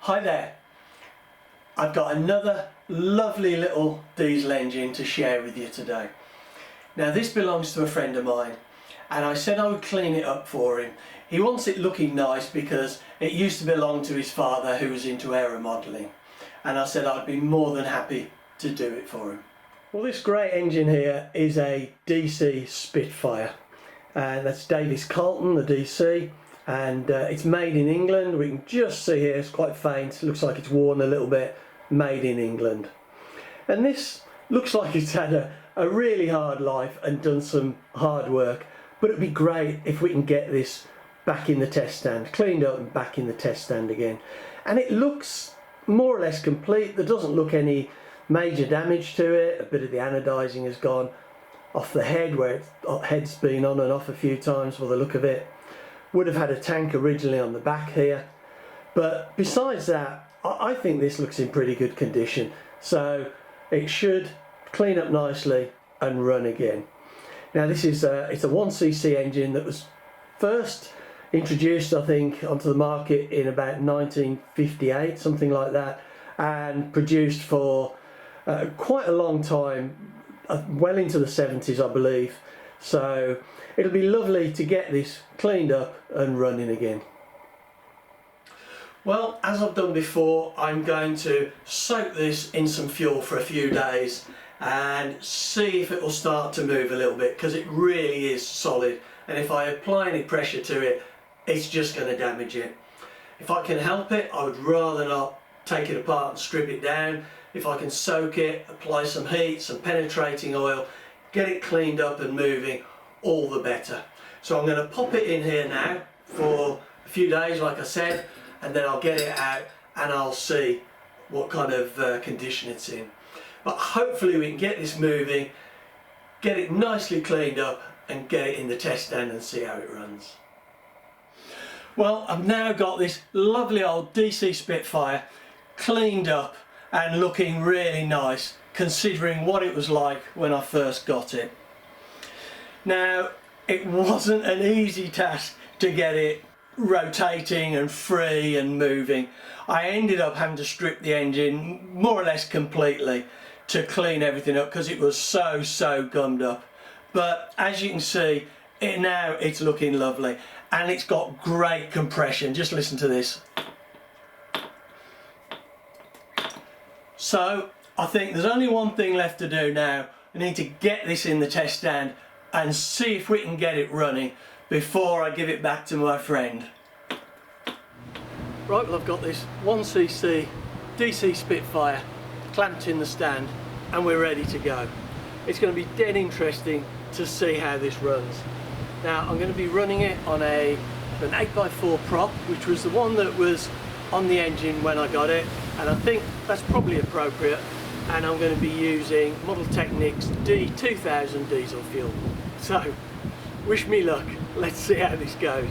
Hi there, I've got another lovely little diesel engine to share with you today. Now this belongs to a friend of mine and I said I would clean it up for him. He wants it looking nice because it used to belong to his father who was into aeromodelling, and I said I'd be more than happy to do it for him. Well, this great engine here is a DC Spitfire, and that's Davis Carlton, the DC. And it's made in England. We can just see here it's quite faint, looks like it's worn a little bit. Made in England, and this looks like it's had a really hard life and done some hard work, but it'd be great if we can get this back in the test stand, cleaned up and back in the test stand again. And it looks more or less complete. There doesn't look any major damage to it. A bit of the anodizing has gone off the head, where its head's been on and off a few times by the look of it. Would have had a tank originally on the back here, but besides that I think this looks in pretty good condition, so it should clean up nicely and run again. Now this is it's a 1cc engine that was first introduced, I think, onto the market in about 1958, something like that, and produced for quite a long time, well into the 70s I believe. So it'll be lovely to get this cleaned up and running again. Well, as I've done before, I'm going to soak this in some fuel for a few days and see if it will start to move a little bit, because it really is solid, and if I apply any pressure to it, it's just going to damage it. If I can help it, I would rather not take it apart and strip it down. If I can soak it, apply some heat, some penetrating oil, get it cleaned up and moving, all the better. So I'm going to pop it in here now for a few days, like I said, and then I'll get it out and I'll see what kind of condition it's in. But hopefully we can get this moving, get it nicely cleaned up and get it in the test stand and see how it runs. Well, I've now got this lovely old DC Spitfire cleaned up and looking really nice, considering what it was like when I first got it. Now, it wasn't an easy task to get it rotating and free and moving. I ended up having to strip the engine more or less completely to clean everything up because it was so gummed up. But as you can see, it's looking lovely, and it's got great compression. Just listen to this. So I think there's only one thing left to do now. I need to get this in the test stand and see if we can get it running before I give it back to my friend. Right, well, I've got this 1cc DC Spitfire clamped in the stand and we're ready to go. It's going to be dead interesting to see how this runs. Now I'm going to be running it on an 8x4 prop, which was the one that was on the engine when I got it, and I think that's probably appropriate, and I'm going to be using Model Technics D2000 diesel fuel. So wish me luck, let's see how this goes.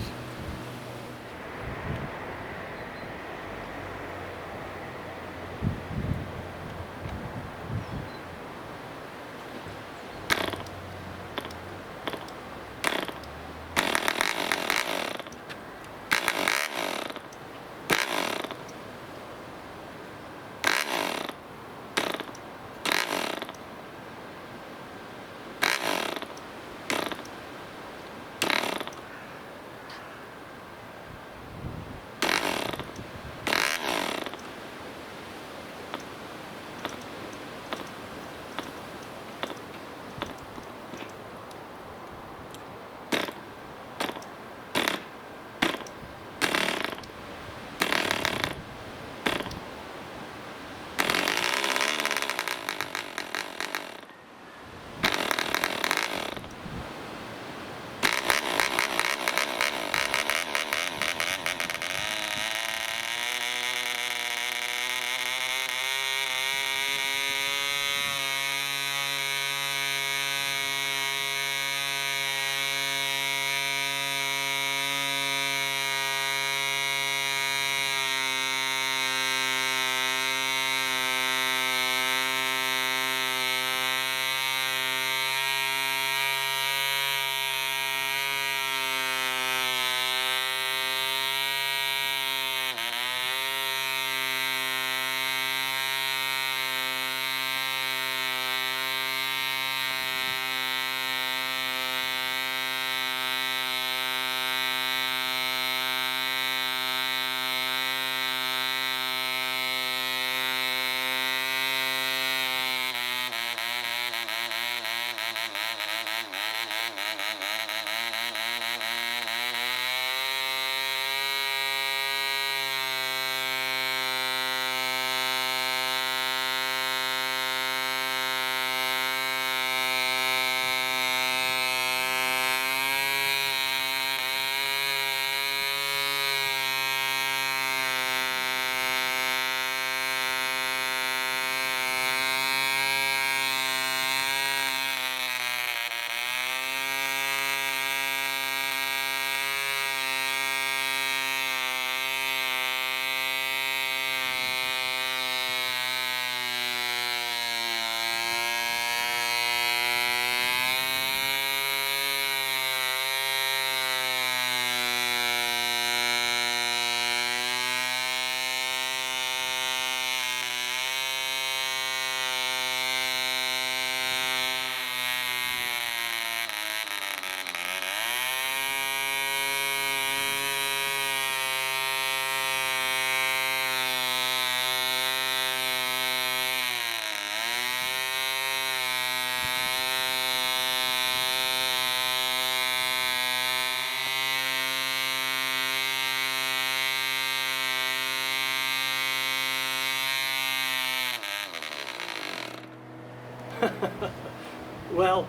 Well,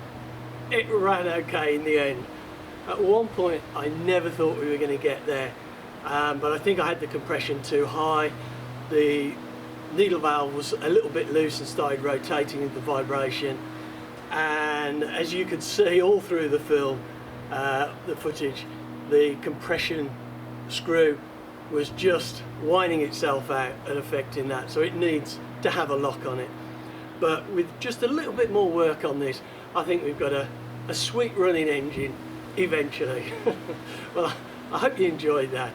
it ran okay in the end. At one point I never thought we were going to get there, but I think I had the compression too high. The needle valve was a little bit loose and started rotating with the vibration, and as you could see all through the film, the footage, the compression screw was just winding itself out and affecting that, so it needs to have a lock on it. But with just a little bit more work on this, I think we've got a sweet running engine eventually. Well, I hope you enjoyed that.